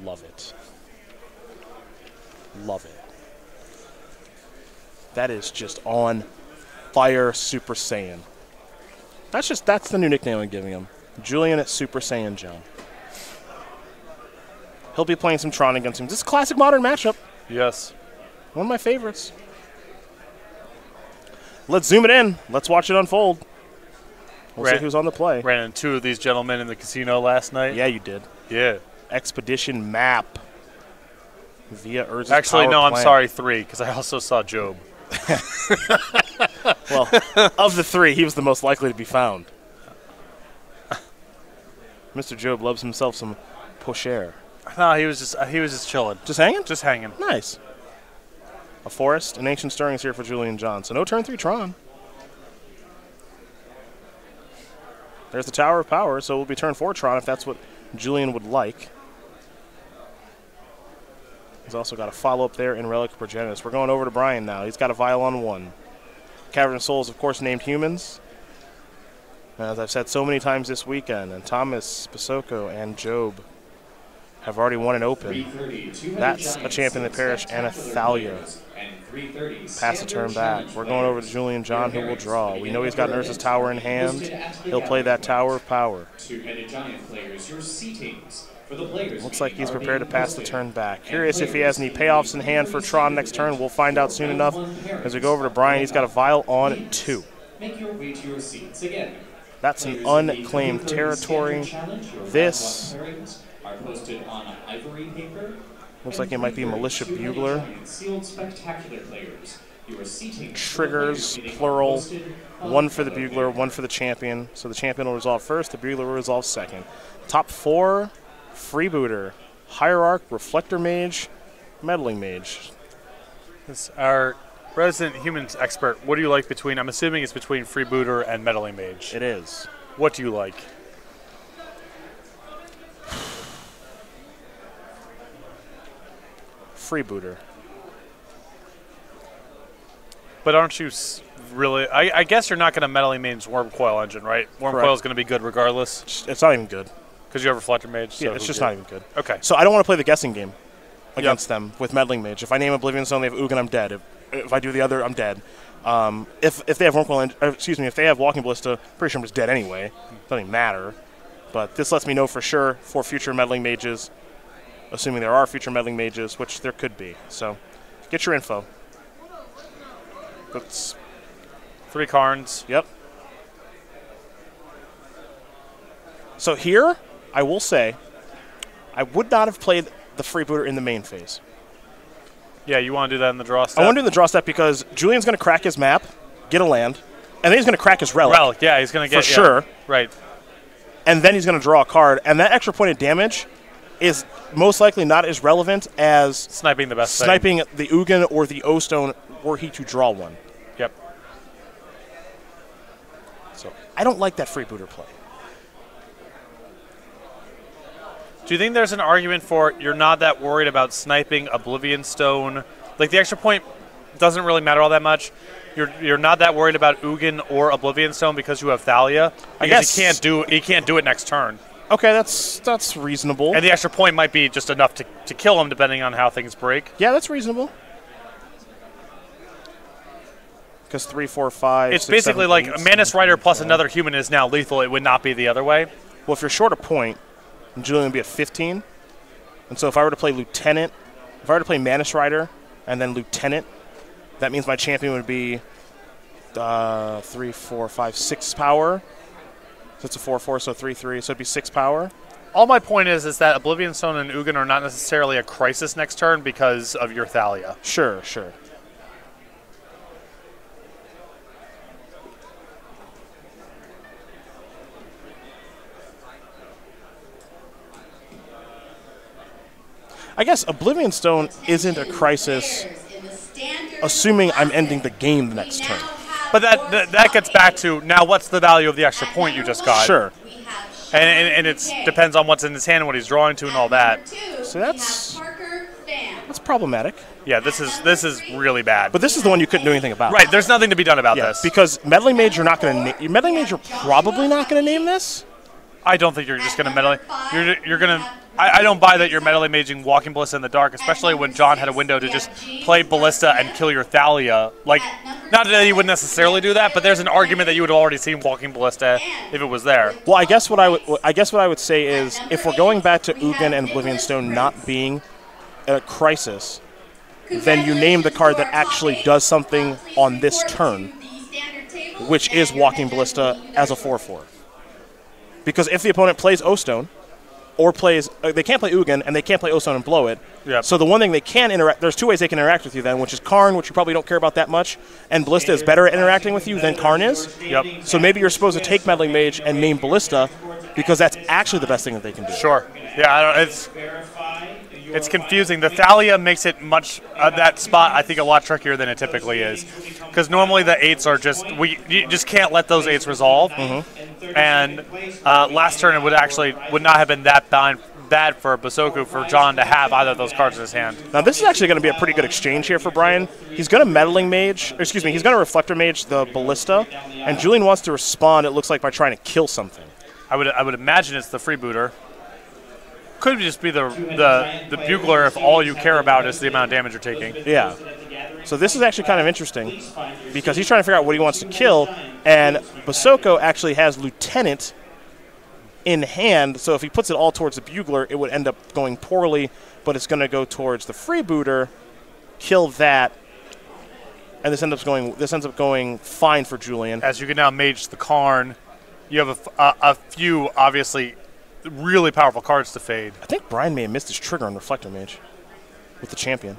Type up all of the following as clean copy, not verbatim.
Love it. Love it. That is just on fire Super Saiyan. That's the new nickname I'm giving him. Julian at Super Saiyan John. He'll be playing some Tron against him. This is a classic modern matchup. Yes. One of my favorites. Let's zoom it in. Let's watch it unfold. We'll see who's on the play. Ran into two of these gentlemen in the casino last night. Yeah, you did. Yeah. Expedition map. Via Urz's Actually, no, plant. I'm sorry, 3, because I also saw Job. Well, of the 3, he was the most likely to be found. Mr. Job loves himself some pocher. No, he was just chilling. Just hanging? Just hanging. Nice. A forest, an ancient stirring is here for Julian John. So no turn 3 Tron. There's the Tower of Power, so it will be turn 4 Tron if that's what Julian would like. He's also got a follow-up there in Relic Progenitus. We're going over to Brian now. He's got a Vial on 1. Cavern of Souls, of course, named humans. As I've said so many times this weekend, and Thomas, Basoco, and Job have already won an Open. That's a champion of the parish and a Thalia. Pass the turn back. We're going over to Julian John, who will draw. We know he's got Nurse's Tower in hand. He'll play that Tower of Power. Looks like he's prepared to pass the turn back. Curious if he has any payoffs in hand for Tron next turn. We'll find out soon enough. As we go over to Brian, he's got a Vial on 2. That's an unclaimed territory. This looks like it might be Militia Bugler. Triggers, plural. 1 for the Bugler, 1 for the champion. So the champion will resolve first, the Bugler will resolve second. Top 4, Freebooter, Hierarch, Reflector Mage, Meddling Mage. This our resident humans expert. What do you like between? I'm assuming it's between Freebooter and Meddling Mage. It is. What do you like? Freebooter. But aren't you really? I guess you're not going to Meddling Mage Worm Coil Engine, right? Worm Coil is going to be good regardless. It's not even good. Because you have Reflector Mage? So yeah, it's just not even good. Okay. So I don't want to play the guessing game against them with Meddling Mage. If I name Oblivion Stone, they have Ugin, I'm dead. If I do the other, I'm dead. If they have Worm Coil, excuse me, if they have Walking Ballista, pretty sure I'm just dead anyway. Doesn't even matter. But this lets me know for sure for future Meddling Mages, assuming there are future Meddling Mages, which there could be. So get your info. That's 3 Karns. Yep. So here, I will say, I would not have played the Freebooter in the main phase. Yeah, you want to do that in the draw step? I want to do the draw step because Julian's going to crack his map, get a land, and then he's going to crack his relic. Relic, yeah, he's going to get for sure. Right. And then he's going to draw a card, and that extra point of damage is most likely not as relevant as sniping the best sniping the Ugin or the O-Stone were he to draw one. Yep. So I don't like that Freebooter play. Do you think there's an argument for you're not that worried about sniping Oblivion Stone? Like the extra point doesn't really matter all that much. You're not that worried about Ugin or Oblivion Stone because you have Thalia. I guess he can't do it next turn. Okay, that's reasonable. And the extra point might be just enough to kill him depending on how things break. Yeah, that's reasonable. Because 3, 4, 5. It's 6, basically 7, like 8, a Manus Rider plus another human is now lethal. It would not be the other way. Well, if you're short a point, Julian would be at 15. And so if I were to play Lieutenant, if I were to play Manus Rider and then Lieutenant, that means my champion would be 3, 4, 5, 6 power. So it's a 4-4, so 3-3, so it'd be 6 power. All my point is that Oblivion Stone and Ugin are not necessarily a crisis next turn because of your Thalia. Sure, sure. I guess Oblivion Stone isn't a crisis, assuming I'm ending the game the next turn. But that gets back to, now what's the value of the extra point you just got? Sure. And it depends on what's in his hand and what he's drawing to and all that. So that's problematic. Yeah, this is really bad. But this is the one you couldn't do anything about. Right, there's nothing to be done about this. Because Meddling Mage, you're probably not going to name this. I don't think you're just going to meddling. You're going to. I don't buy that you're meddling maging Walking Ballista in the dark, especially when John had a window to just play Ballista and kill your Thalia. Like, not that he would necessarily do that, but there's an argument that you would have already seen Walking Ballista if it was there. Well, I guess what I would say is, if we're going back to Ugin and Oblivion Stone not being a crisis, then you name the card that actually does something on this turn, which is Walking Ballista as a 4/4. Because if the opponent plays O-Stone, or plays, they can't play Ugin, and they can't play O-Stone and blow it. Yep. So the one thing they can interact, there's two ways they can interact with you then, which is Karn, which you probably don't care about that much, and Ballista is better at interacting with you than Karn is. Yep. So maybe you're supposed to take Meddling Mage and name Ballista, because that's actually the best thing that they can do. Sure. Yeah, it's confusing. The Thalia makes it much, that spot, I think, a lot trickier than it typically is. Because normally the 8s are just, you just can't let those 8s resolve. And last turn it would not have been that bad for Basoco for John to have either of those cards in his hand. Now this is actually going to be a pretty good exchange here for Brian. He's going to Meddling Mage, he's going to Reflector Mage the Ballista, and Julian wants to respond, it looks like, by trying to kill something. I would imagine it's the Freebooter. Could just be the Bugler if all you care about is the amount of damage you're taking. Yeah. So this is actually kind of interesting because he's trying to figure out what he wants to kill, and Basoco actually has Lieutenant in hand, so if he puts it all towards the Bugler, it would end up going poorly, but it's going to go towards the Freebooter, kill that, and this ends up going fine for Julian. As you can now mage the Karn, you have a few, obviously, really powerful cards to fade. I think Brian may have missed his trigger on Reflector Mage with the champion.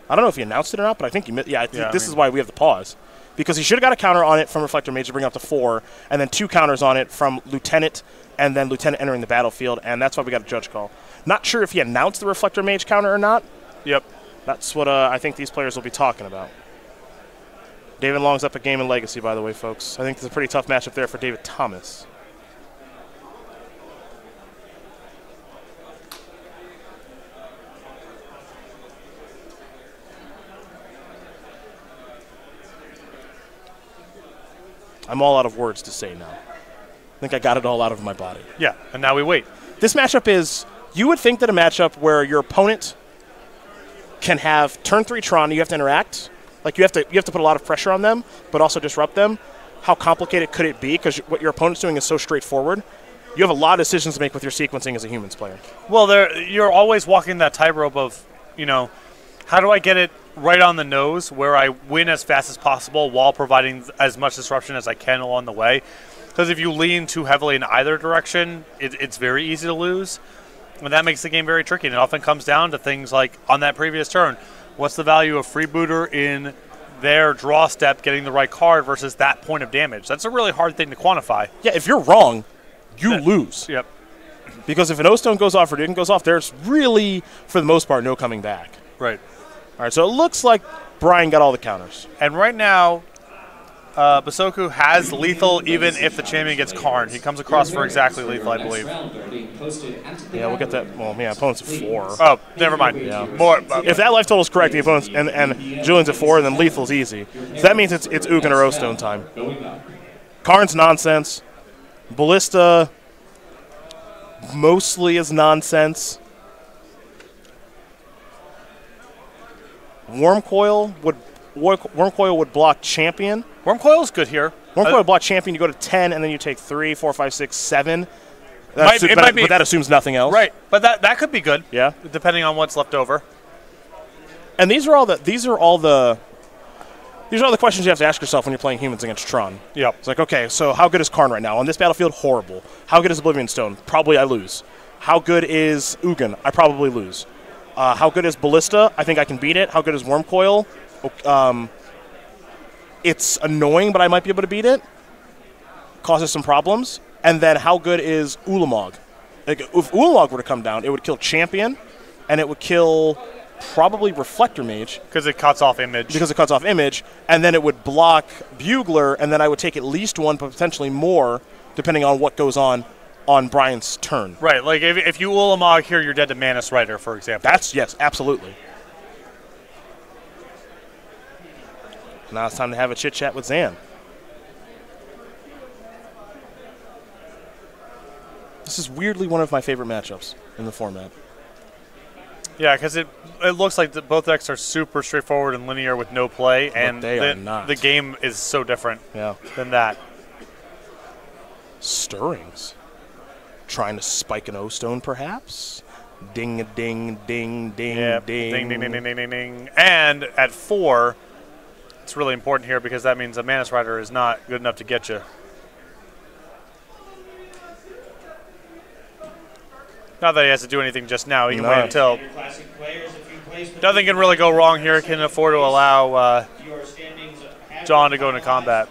I don't know if he announced it or not, but I think he missed. Yeah, this is why we have the pause. Because he should have got a counter on it from Reflector Mage to bring it up to 4, and then 2 counters on it from Lieutenant, and then Lieutenant entering the battlefield, and that's why we got a judge call. Not sure if he announced the Reflector Mage counter or not. Yep. That's what I think these players will be talking about. David Long's up a game in Legacy, by the way, folks. I think it's a pretty tough matchup there for David Thomas. I'm all out of words to say now. I think I got it all out of my body. Yeah, and now we wait. This matchup is, you would think that a matchup where your opponent can have turn 3 Tron, you have to interact. Like you have to put a lot of pressure on them, but also disrupt them. How complicated could it be? Because what your opponent's doing is so straightforward. You have a lot of decisions to make with your sequencing as a humans player. Well, you're always walking that tightrope of, how do I get it right on the nose where I win as fast as possible while providing as much disruption as I can along the way. Because if you lean too heavily in either direction, it's very easy to lose. And that makes the game very tricky. And it often comes down to things like, on that previous turn, what's the value of Freebooter in their draw step getting the right card versus that point of damage? That's a really hard thing to quantify. Yeah, if you're wrong, you lose. Yep. Because if an O-Stone goes off or Ugin goes off, there's really, for the most part, no coming back. Right. All right, so it looks like Brian got all the counters. And right now, Basoco has lethal even if the champion gets Karn. He comes across for exactly lethal, I believe. Yeah, we'll get that. Well, yeah, opponent's at 4. Oh, never mind. Yeah. More. If that life total is correct, the opponent's and Julian's at 4, and then lethal's easy. So that means it's Ugin or O-Stone time. Karn's nonsense. Ballista mostly is nonsense. Wormcoil would block champion. Wormcoil's good here. Wormcoil would block champion. You go to 10, and then you take 3, 4, 5, 6, 7. But that assumes nothing else. Right, but that could be good. Yeah, depending on what's left over. And these are all the questions you have to ask yourself when you're playing humans against Tron. Yep. It's like, okay, so how good is Karn right now on this battlefield? Horrible. How good is Oblivion Stone? Probably I lose. How good is Ugin? I probably lose. How good is Ballista? I think I can beat it. How good is Wormcoil? It's annoying, but I might be able to beat it. Causes some problems. And then how good is Ulamog? Like, if Ulamog were to come down, it would kill Champion, and it would kill probably Reflector Mage. Because it cuts off image. And then it would block Bugler, and then I would take at least 1, but potentially more, depending on what goes on Brian's turn. Right, like if you Ulamog here, you're dead to Manus Rider, for example. Yes, absolutely. Now it's time to have a chit-chat with Zan. This is weirdly one of my favorite matchups in the format. Yeah, because it looks like both decks are super straightforward and linear with no play, and they are not. The game is so different than that. Stirrings. Trying to spike an O-Stone, perhaps? Ding, ding, ding, ding, Yep. ding. Ding, ding, ding, ding, ding, ding, ding. And at 4, it's really important here because that means a Manus Rider is not good enough to get you. Not that he has to do anything just now. He can wait until. Nothing can really go wrong here. Can afford to allow John to go into combat.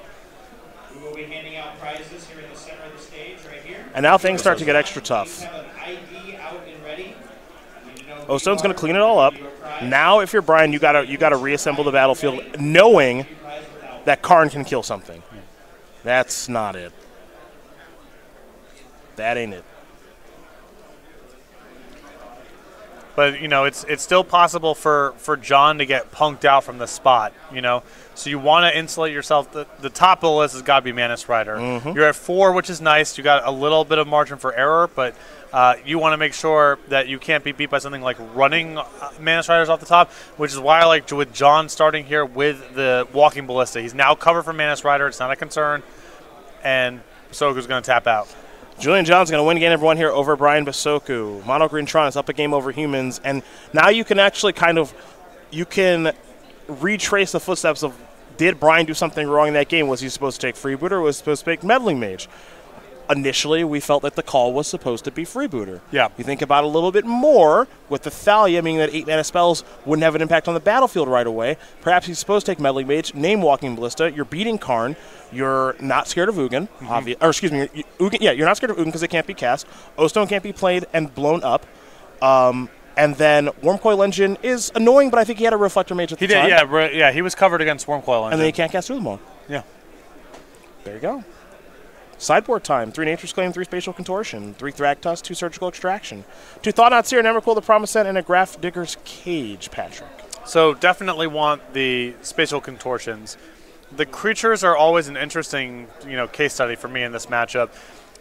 And now things start to get extra tough. O-Stone's going to clean it all up. Now, if you're Brian, you gotta reassemble the battlefield, knowing that Karn can kill something. That's not it. That ain't it. But, you know, it's still possible for John to get punked out from the spot, you know. So you want to insulate yourself. The top of the list has got to be Manus Rider. You're at 4, which is nice. You got a little bit of margin for error, but you want to make sure that you can't be beat by something like running Manus Riders off the top, which is why I like with John starting here with the Walking Ballista. He's now covered for Manus Rider. It's not a concern. And Basoco's going to tap out. Julian John's going to win game number 1 here over Brian Basoco. Mono Green Tron is up a game over Humans, and now you can actually you can retrace the footsteps of, did Brian do something wrong in that game? Was he supposed to take Freebooter or was he supposed to take Meddling Mage? Initially, we felt that the call was supposed to be Freebooter. Yeah. You think about it a little bit more with the Thalia, meaning that 8-mana spells wouldn't have an impact on the battlefield right away. Perhaps he's supposed to take Meddling Mage, name Walking Ballista. You're beating Karn. You're not scared of Ugin. Or excuse me, you're not scared of Ugin because it can't be cast. O-Stone can't be played and blown up. And then Wormcoil Engine is annoying, but I think he had a Reflector Mage at the time. Yeah, he was covered against Wormcoil Engine. And then he can't cast through them all. Yeah. There you go. Sideboard time. 3 Nature's Claim, 3 Spatial Contortion, 3 Thragtusk, 2 Surgical Extraction, 2 Thought-Not Seer, Emrakul, the Promised, and a Graph Digger's Cage, Patrick. So definitely want the Spatial Contortions. The creatures are always an interesting, case study for me in this matchup.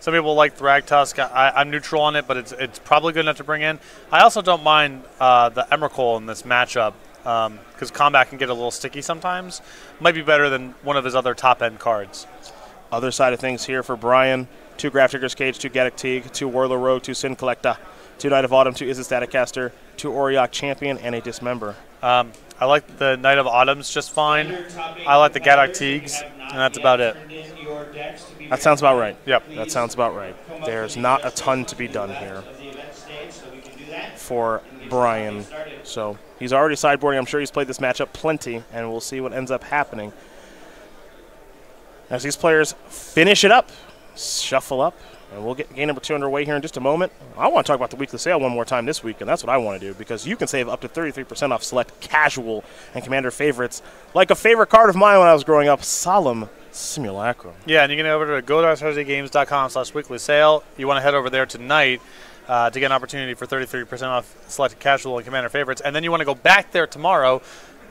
Some people like Thragtusk. I'm neutral on it, but it's probably good enough to bring in. I also don't mind the Emrakul in this matchup because combat can get a little sticky sometimes. Might be better than one of his other top-end cards. Other side of things here for Brian, 2 Graph Digger's Cage, 2 Gaddock Teague, 2 Warlord Rogue, 2 Sin Collecta, 2 Knight of Autumn, 2 Izzet Staticaster, 2 Auriok Champion, and a Dismember. I like the Knight of Autumns just fine. I like the Gaddock Teagues, and that's about it. That sounds about right. Yep. That sounds about right. There's not a ton to be done here for Brian. So he's already sideboarding. I'm sure he's played this matchup plenty, and we'll see what ends up happening. As these players finish it up, shuffle up, and we'll get game number 2 underway here in just a moment. I want to talk about the weekly sale one more time this week, and that's what I want to do, because you can save up to 33% off select casual and commander favorites, like a favorite card of mine when I was growing up, Solemn Simulacrum. Yeah, and you can head over to go.SCGVEGAS.com/weekly sale. You want to head over there tonight to get an opportunity for 33% off selected casual and commander favorites, and then you want to go back there tomorrow,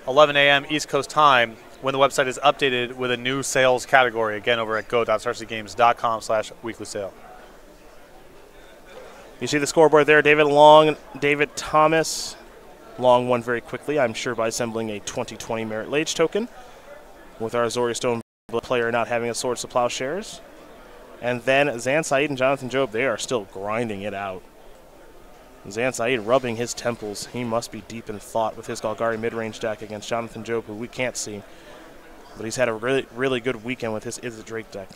11 a.m. East Coast time, when the website is updated with a new sales category, again, over at go.StarCityGames.com/weekly sale. You see the scoreboard there, David Long, David Thomas. Long won very quickly, I'm sure, by assembling a 2020 Merit Lage token, with our Azori Stone player not having a Swords to Plowshares. And then Zan Syed and Jonathan Job, they are still grinding it out. Zan Syed rubbing his temples. He must be deep in thought with his Golgari mid-range deck against Jonathan Job, who we can't see. But he's had a really, really good weekend with his Izzet Drake deck.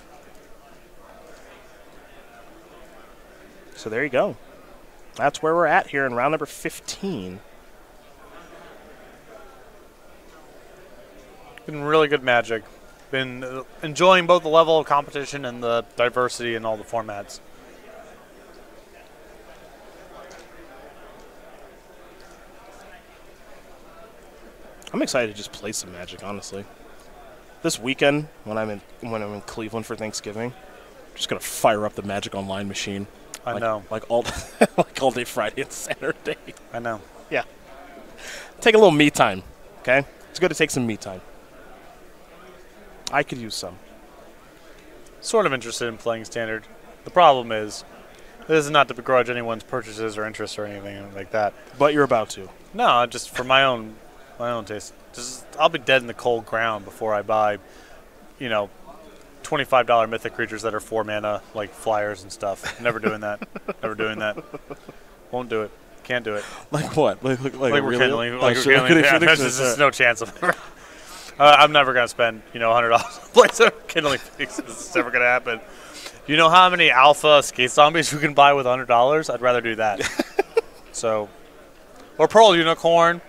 So there you go. That's where we're at here in round number 15. Been really good Magic. Been enjoying both the level of competition and the diversity in all the formats. I'm excited to just play some Magic, honestly. This weekend, when I'm in Cleveland for Thanksgiving, I'm just gonna fire up the Magic Online machine. I know, like all day Friday and Saturday. I know. Yeah. Take a little me time, okay? It's good to take some me time. I could use some. Sort of interested in playing Standard. The problem is, This is not to begrudge anyone's purchases or interests or anything like that. But you're about to. No, just for my own taste. I'll be dead in the cold ground before I buy, you know, $25 mythic creatures that are 4 mana, like flyers and stuff. Never doing that. Never doing that. Won't do it. Can't do it. Like what? Like we're kindling. Like we're kindling. Yeah, there's just no chance of it. I'm never going to spend, $100 on place of kindling fixes. It's never going to happen. You know how many alpha skate zombies you can buy with $100? I'd rather do that. So, or Pearl Unicorn.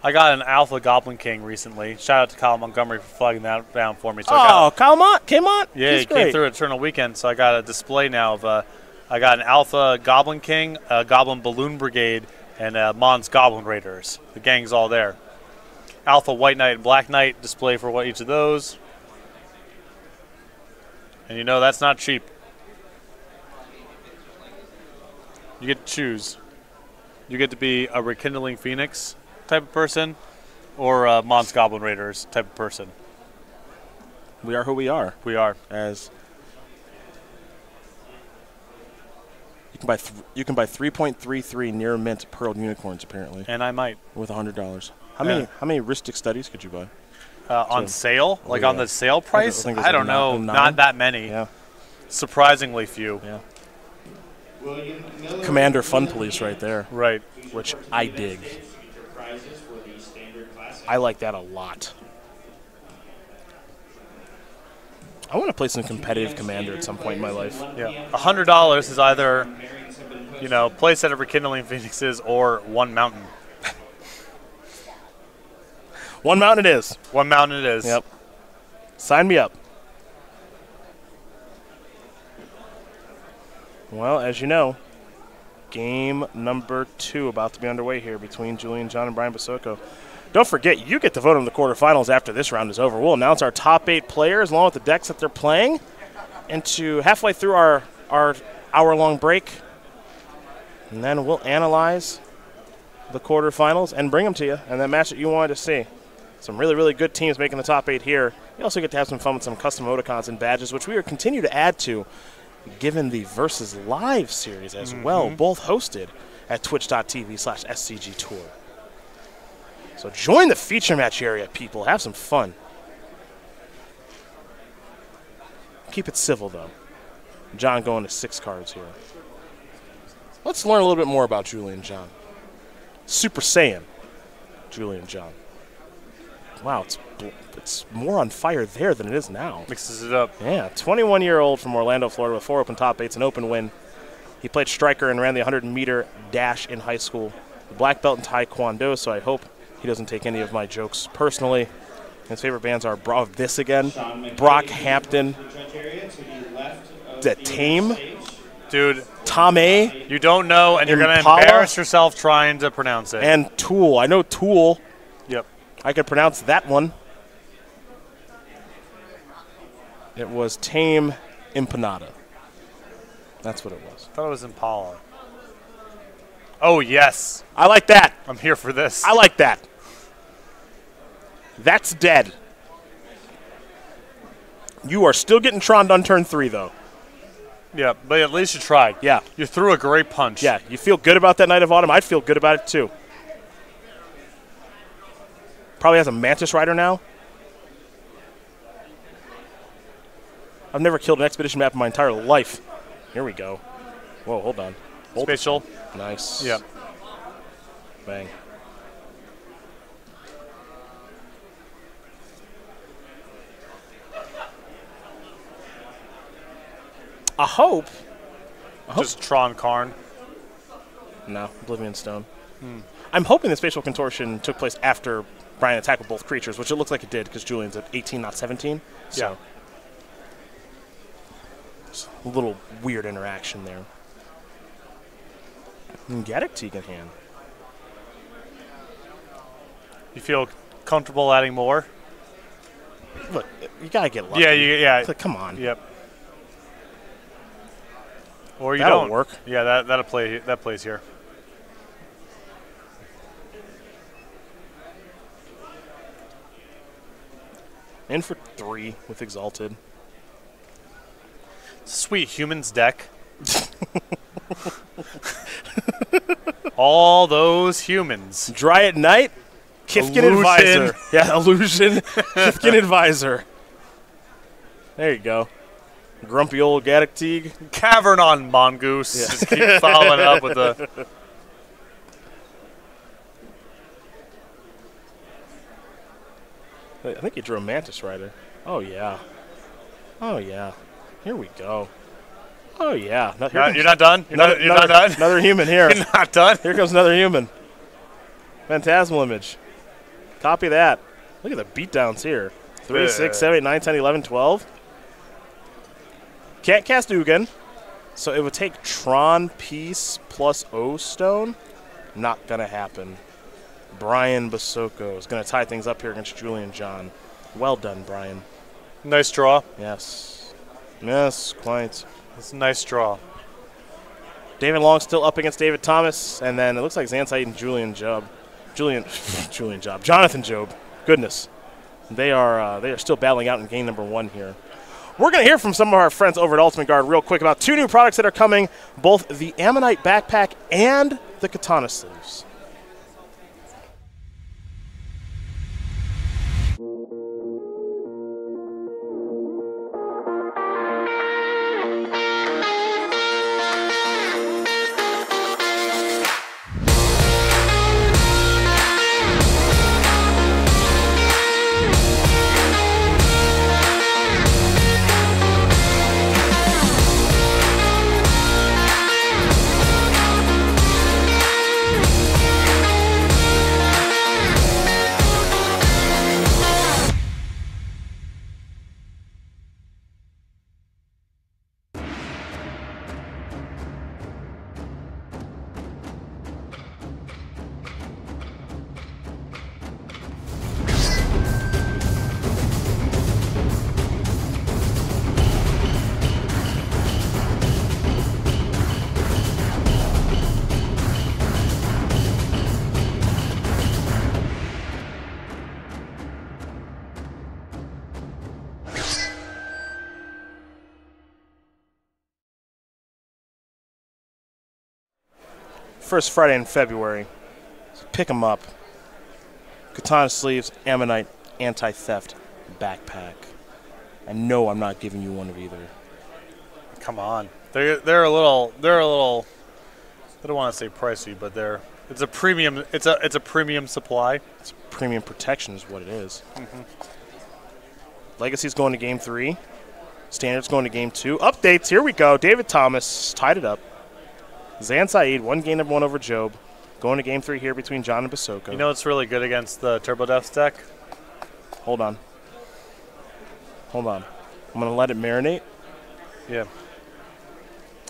I got an Alpha Goblin King recently. Shout out to Kyle Montgomery for flagging that down for me. So Kyle came on? Yeah, he came through Eternal Weekend, so I got a display now of I got an Alpha Goblin King, a Goblin Balloon Brigade, and Mon's Goblin Raiders. The gang's all there. Alpha White Knight and Black Knight display for each of those. And that's not cheap. You get to choose. You get to be a Rekindling Phoenix type of person or a Mon's Goblin Raiders type of person. We are who we are. We are. As you can buy 3.33 near mint Pearl Unicorns apparently. And I might with $100. How many Ristic Studies could you buy? On sale? Like on the sale price? I don't know. Not that many. Yeah. Surprisingly few. Yeah. Commander Fun Police right there. Right. Which I dig. I like that a lot. I want to play some competitive Commander at some point in my life. Yeah. $100 is either, play set of Rekindling Phoenixes or one mountain. One mountain it is. One mountain it is. Yep. Sign me up. Well, as you know, game number 2 about to be underway here between Julian John and Brian Basoco. Don't forget, you get to vote on the quarterfinals after this round is over. We'll announce our top 8 players along with the decks that they're playing into halfway through our hour-long break. And then we'll analyze the quarterfinals and bring them to you and that match that you wanted to see. Some really, really good teams making the top 8 here. You also get to have some fun with some custom emoticons and badges, which we will continue to add to given the Versus Live series as well, both hosted at twitch.tv/SCG Tour. So join the feature match area, people. Have some fun. Keep it civil, though. John going to 6 cards here. Let's learn a little bit more about Julian John. Super Saiyan Julian John. Wow, it's more on fire there than it is now. Mixes it up. Yeah, 21-year-old from Orlando, Florida with 4 open top 8s, an open win. He played striker and ran the 100-meter dash in high school. The black belt in Taekwondo, so I hope he doesn't take any of my jokes personally. His favorite bands are Brockhampton, The Tame, dude, Tomei. You don't know, and you're going to embarrass yourself trying to pronounce it. And Tool. I know Tool. Yep. I could pronounce that one. It was Tame Empanada. That's what it was. I thought it was Impala. Oh, yes. I like that. I'm here for this. I like that. That's dead. You are still getting Troned on turn 3, though. Yeah, but at least you tried. Yeah. You threw a great punch. Yeah, you feel good about that Knight of Autumn? I'd feel good about it, too. Probably has a Mantis Rider now. I've never killed an Expedition map in my entire life. Here we go. Whoa, hold on. Spatial. Nice. Yep. Bang. I hope. Just Tron Karn. No, Oblivion Stone. I'm hoping the Spatial Contortion took place after Brian attacked with both creatures, which it looks like it did because Julian's at 18, not 17. So. Yeah. It's a little weird interaction there. Gaddock in hand. You feel comfortable adding more? Look, you gotta get lucky. Yeah. Like, come on. Yep. Or you That'll don't work. Yeah, that'll play. That plays here. In for 3 with Exalted. Sweet Humans deck. All those humans. Dry at night. Kithkin Advisor. Yeah, Illusion. Kithkin Advisor. There you go. Grumpy old Gaddock Teague. Cavern on Mongoose. Yeah. Just keep following up with the... I think he drew a Mantis Rider. Oh, yeah. Oh, yeah. Here we go. Oh, yeah. You're not done? You're not done? Another human here. You're not done? Here comes another human. Phantasmal image. Copy that. Look at the beatdowns here. 3, 6, 7, 8, 9, 10, 11, 12. Can't cast Ugin. So it would take Tron Piece plus O Stone. Not going to happen. Brian Basoco is going to tie things up here against Julian John. Well done, Brian. Nice draw. Yes. Yes, quite. It's a nice draw. David Long still up against David Thomas, and then it looks like Zansight and Jonathan Job. Goodness. They are still battling out in game number 1 here. We're going to hear from some of our friends over at Ultimate Guard real quick about 2 new products that are coming, both the Ammonite Backpack and the Katana Sleeves. First Friday in February. So pick them up. Katana Sleeves, Ammonite, Anti-Theft, Backpack. I know I'm not giving you one of either. Come on. They're a little I don't want to say pricey, but it's a premium supply. It's premium protection is what it is. Legacy's going to game 3. Standard's going to game 2. Updates, here we go. David Thomas tied it up. Zan Syed won game number 1 over Job. Going to game 3 here between John and Basoco. You know what's really good against the Turbo Deaths deck? Hold on. I'm going to let it marinate. Yeah.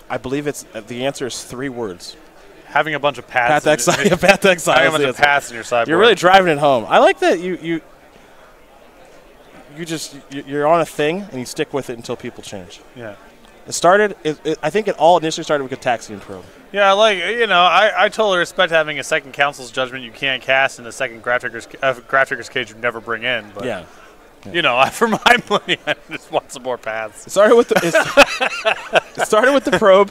I believe the answer is 3 words. Having a bunch of paths. Having a bunch of paths in your sideboard. You're really driving it home. I like that you're on a thing and you stick with it until people change. Yeah. It started. I think it all initially started with Gataxian Probe. Yeah, I totally respect having a second Council's Judgment you can't cast and a second Graph Trigger's Cage you never bring in. But yeah. For my money, I just want some more paths. It started with the Probe.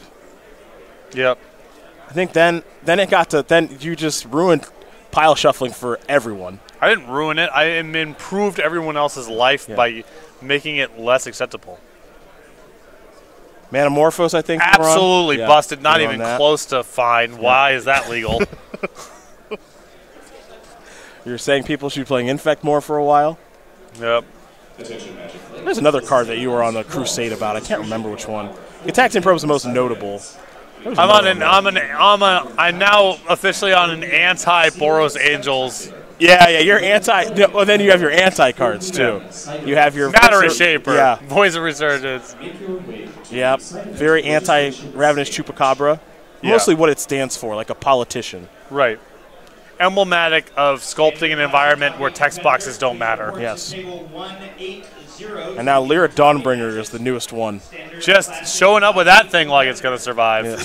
Yep. I think then you just ruined pile shuffling for everyone. I didn't ruin it. I improved everyone else's life by making it less acceptable. Manamorphose, I think. Absolutely busted. Not even close to fine. Yeah. Why is that legal? You're saying people should be playing Infect more for a while? Yep. There's another card that you were on the crusade about. I can't remember which one. Gataxian Probe is the most notable. I'm now officially on an anti-Boros Angels. Yeah, you're anti. Well, then you have your anti cards too. Yeah. You have your Matter Shaper, Voice of Resurgence. Yep, very anti-Ravenous Chupacabra. Mostly what it stands for, like a politician. Right. Emblematic of sculpting an environment where text boxes don't matter. Yes. And now Lyra Dawnbringer is the newest one. Just showing up with that thing like it's going to survive. Yeah.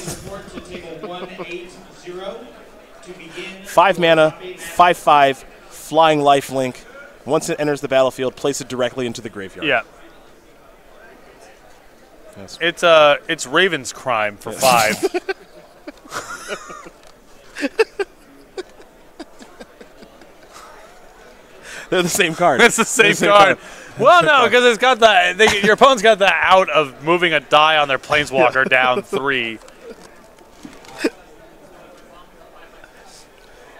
5 mana, 5/5, flying lifelink. Once it enters the battlefield, place it directly into the graveyard. Yeah. Yes. It's Raven's crime for 5. They're the same card. It's the same card. Well, no, because it's got your opponent's got the out of moving a die on their planeswalker down 3.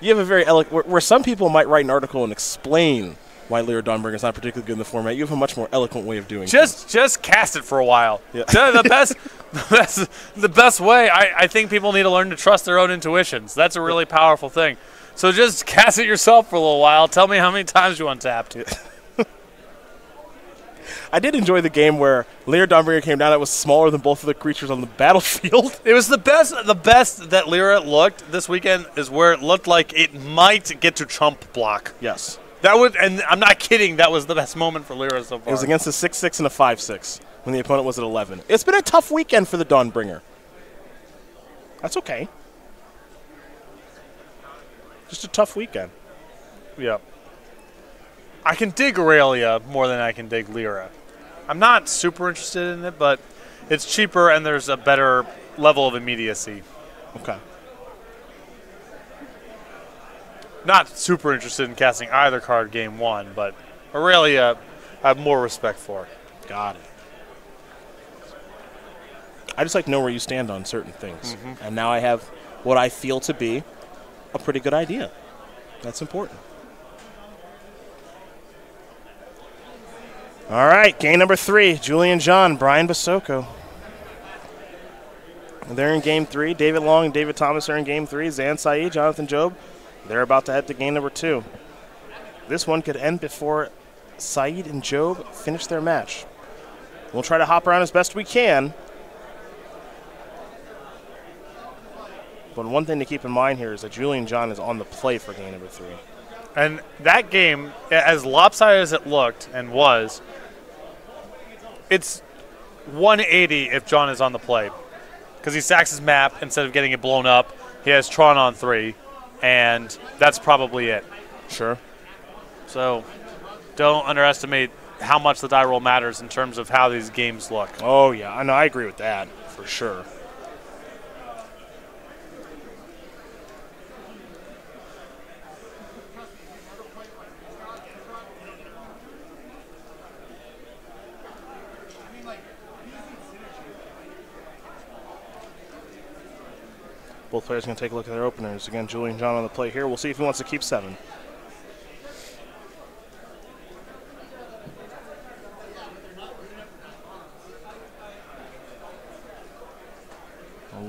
You have a very eloquent, where some people might write an article and explain why Lyra Dawnbringer is not particularly good in the format. You have a much more eloquent way of doing things. Just cast it for a while. Yeah. The best way. I think people need to learn to trust their own intuitions. That's a really powerful thing. So just cast it yourself for a little while. Tell me how many times you untapped. I did enjoy the game where Lyra Dawnbringer came down. It was smaller than both of the creatures on the battlefield. It was the best. The best that Lyra looked this weekend is where it looked like it might get to chump block. Yes. And I'm not kidding. That was the best moment for Lyra so far. It was against a 6/6 and a 5/6 when the opponent was at 11. It's been a tough weekend for the Dawnbringer. That's okay. Just a tough weekend. Yeah. I can dig Aurelia more than I can dig Lyra. I'm not super interested in it, but it's cheaper and there's a better level of immediacy. Okay. Not super interested in casting either card game 1, but Aurelia I have more respect for. Got it. I just like to know where you stand on certain things. And now I have what I feel to be a pretty good idea. That's important. All right, game number 3, Julian John, Brian Basoco. They're in game 3. David Long and David Thomas are in game 3. Zan Syed, Jonathan Job, they're about to head to game number 2. This one could end before Syed and Job finish their match. We'll try to hop around as best we can. But one thing to keep in mind here is that Julian John is on the play for game number 3. And that game, as lopsided as it looked and was, it's 180 if John is on the play. Because he sacks his map instead of getting it blown up. He has Tron on 3, and that's probably it. Sure. So don't underestimate how much the die roll matters in terms of how these games look. Oh, yeah. I know. I agree with that for sure. Both players are going to take a look at their openers. Again, Julian John on the play here. We'll see if he wants to keep 7.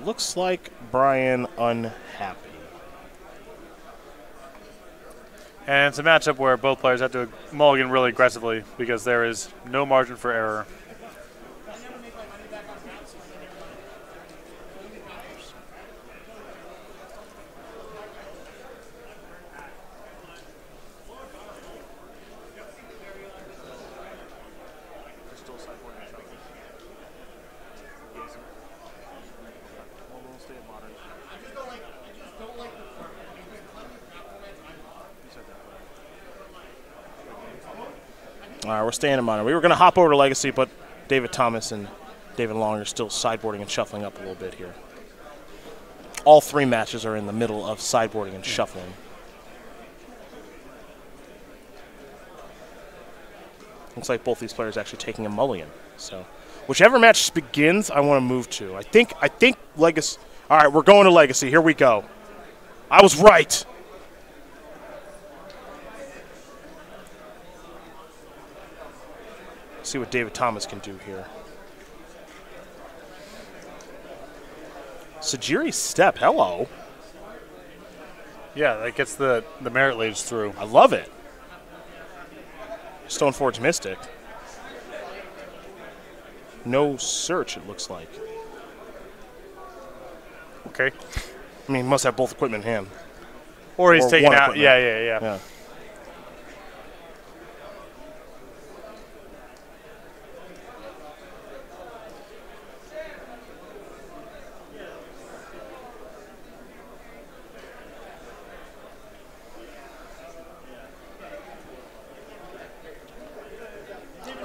Looks like Brian unhappy. And it's a matchup where both players have to mulligan really aggressively because there is no margin for error. All right, we're staying in Modern. We were going to hop over to Legacy, but David Thomas and David Long are still sideboarding and shuffling up a little bit here. All 3 matches are in the middle of sideboarding and shuffling. Looks like both these players are actually taking a mulligan. So, whichever match begins, I want to move to. I think Legacy. All right, we're going to Legacy. Here we go. I was right. See what David Thomas can do here. Sajiri Step, hello. Yeah, that gets the Merit Lage through. I love it. Stoneforge Mystic. No search, it looks like. Okay. I mean, he must have both equipment in hand. Or he's taking out. Equipment. Yeah.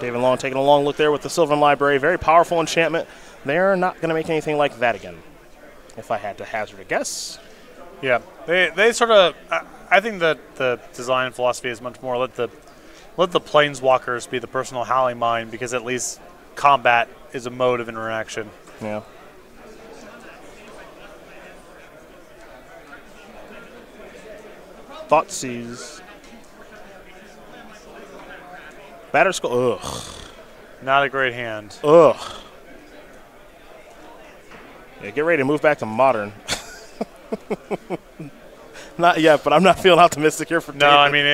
David Long taking a long look there with the Sylvan Library. Very powerful enchantment. They're not going to make anything like that again, if I had to hazard a guess. Yeah, they sort of. I think that the design philosophy is much more let the planeswalkers be the personal howling mine, because at least combat is a mode of interaction. Yeah. Thoughtseize. Batterskull. Ugh. Not a great hand. Ugh. Yeah, get ready to move back to modern. Not yet, but I'm not feeling optimistic here for David. No, I mean,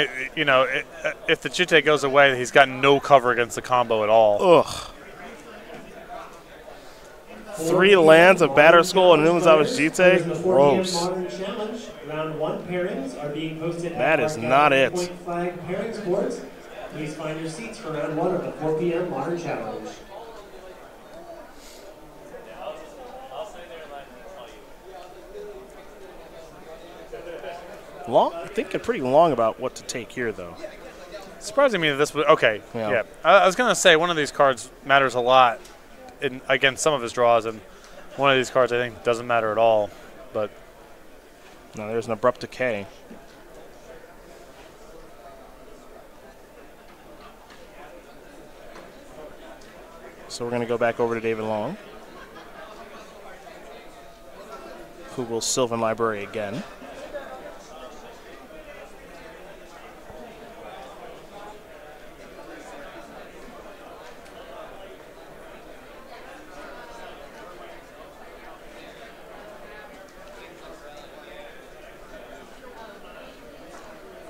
if the Chite goes away, he's got no cover against the combo at all. Ugh. 3 lands of Batterskull and Numazawa's Jite. Gross. That is not it. Please find your seats for round 1 of the 4 p.m. Modern Challenge. Long? Thinking pretty long about what to take here, though. Surprising me that this was okay. Yeah. I was gonna say one of these cards matters a lot against some of his draws, and one of these cards I think doesn't matter at all. But no, there's an Abrupt Decay. So we're going to go back over to David Long, who will Sylvan Library again.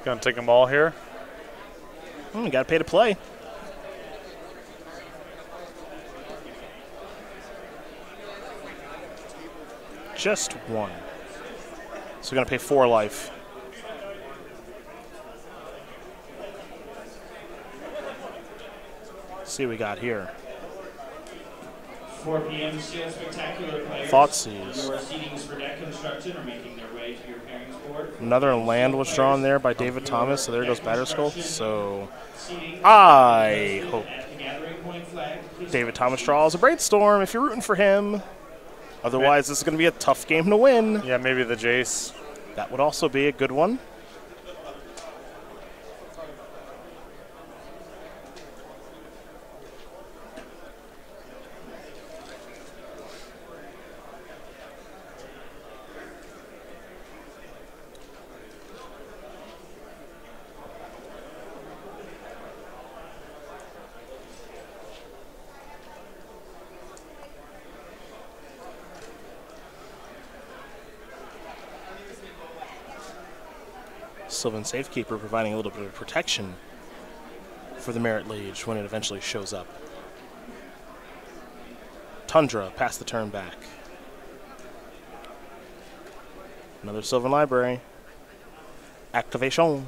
Gonna take them all here. You got to pay to play. Just 1. So we're going to pay 4 life. Let's see what we got here. 4 p.m. Spectacular players. Thoughtseize. Your seedings for deck construction are making their way to your pairings board. Another land was drawn there by David Thomas, so there goes Batterskull. So I hope David Thomas draws a Brainstorm if you're rooting for him. Otherwise, this is going to be a tough game to win. Yeah, maybe the Jace. That would also be a good one. Sylvan Safekeeper providing a little bit of protection for the Merit Liege when it eventually shows up. Tundra, pass the turn back. Another Sylvan Library. Activation.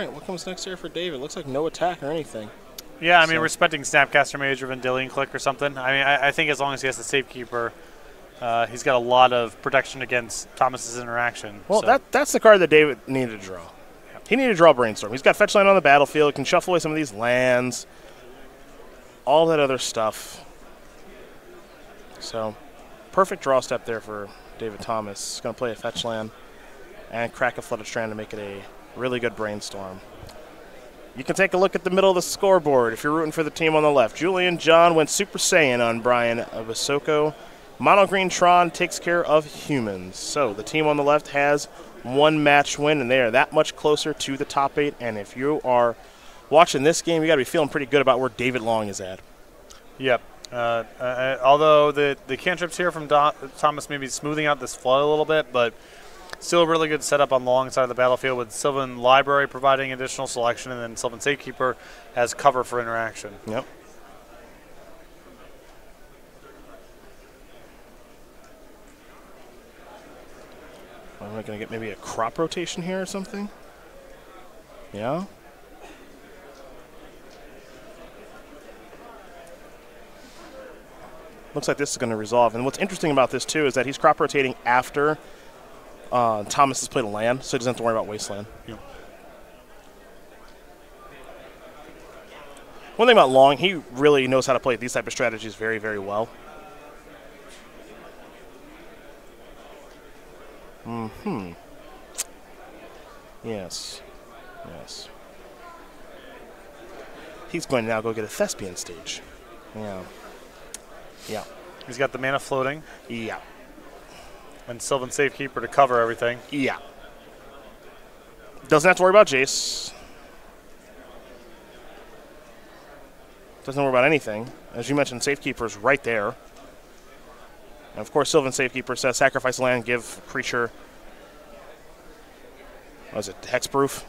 What comes next here for David? Looks like no attack or anything. Yeah, I mean, respecting Snapcaster Mage or Vendilion Click or something. I mean, I think as long as he has the Safekeeper, he's got a lot of protection against Thomas's interaction. Well, so. that's the card that David needed to draw. He needed to draw Brainstorm. He's got fetch land on the battlefield, can shuffle away some of these lands, all that other stuff. So, perfect draw step there for David Thomas. He's going to play a fetch land and crack a Flooded Strand to make it a really good Brainstorm. You can take a look at the middle of the scoreboard if you're rooting for the team on the left. Julian John went Super Saiyan on Brian Basoco. Mono Green Tron takes care of humans. So the team on the left has 1 match win, and they are that much closer to the top 8. And if you are watching this game, you got to be feeling pretty good about where David Long is at. Yep. Although the cantrips here from Thomas may be smoothing out this flood a little bit, but still a really good setup on the long side of the battlefield with Sylvan Library providing additional selection, and then Sylvan Safekeeper has cover for interaction. Yep. Am I going to get maybe a crop rotation here or something? Yeah. Looks like this is going to resolve. And what's interesting about this, too, is that he's crop rotating after Thomas has played a land, so he doesn't have to worry about wasteland. Yep. One thing about Long, he really knows how to play these type of strategies very, very well. Yes. Yes. He's going to now go get a Thespian stage. Yeah. Yeah. He's got the mana floating. Yeah. And Sylvan Safekeeper to cover everything. Yeah. Doesn't have to worry about Jace. Doesn't worry about anything. As you mentioned, Safekeeper's right there. And of course, Sylvan Safekeeper says sacrifice land, give creature. What is it? Hexproof?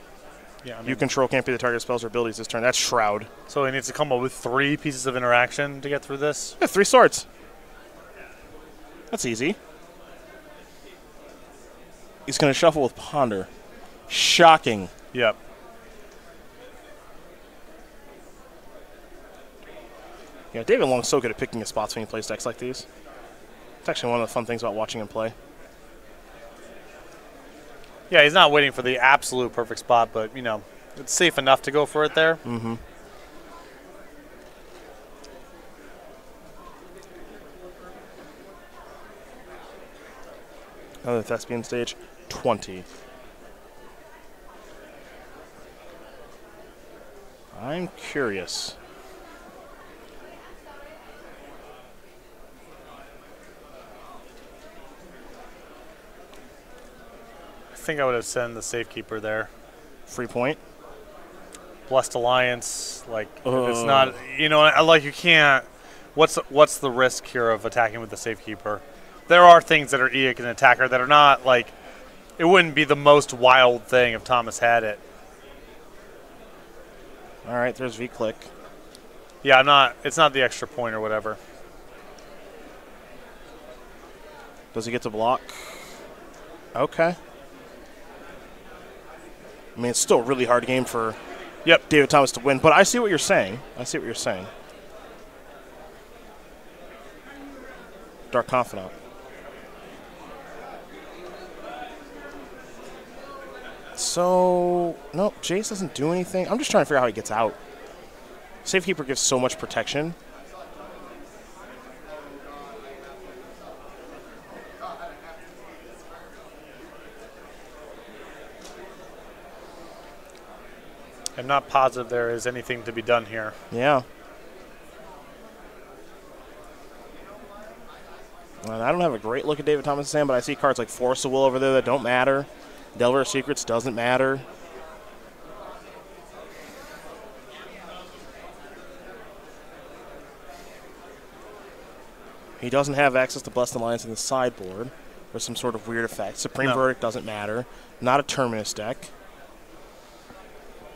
Yeah. You control can't be the target spells or abilities this turn. That's Shroud. So he needs to come up with 3 pieces of interaction to get through this? Yeah, 3 swords. That's easy. He's going to shuffle with Ponder. Shocking. Yep. Yeah, David Long's so good at picking his spots when he plays decks like these. It's actually one of the fun things about watching him play. Yeah, he's not waiting for the absolute perfect spot, but, you know, it's safe enough to go for it there. Mm-hmm. Another Thespian stage, 20. I'm curious. I think I would have sent the Safekeeper there. Free point. Blessed Alliance, like, it's not, you know, like you can't, what's the risk here of attacking with the Safekeeper? There are things that are Eek and Attacker that are not, like, it wouldn't be the most wild thing if Thomas had it. All right, there's V-Click. Yeah, it's not the extra point or whatever. Does he get to block? Okay. I mean, it's still a really hard game for David Thomas to win, but I see what you're saying. Dark Confidant. So, no, Jace doesn't do anything. I'm just trying to figure out how he gets out. Safekeeper gives so much protection. I'm not positive there is anything to be done here. Yeah. And I don't have a great look at David Thomas' hand, but I see cards like Force of Will over there that don't matter. Delver of Secrets doesn't matter. He doesn't have access to Blessed Alliance in the sideboard or some sort of weird effect. Supreme Verdict doesn't matter. Not a Terminus deck.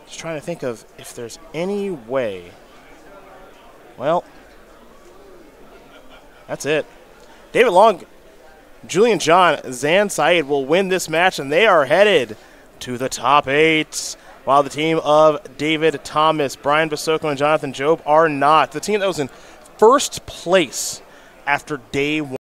Just trying to think of if there's any way. Well, that's it. David Long, Julian John, Zan Syed will win this match, and they are headed to the top 8, while the team of David Thomas, Brian Basoco, and Jonathan Job are not. The team that was in first place after day 1.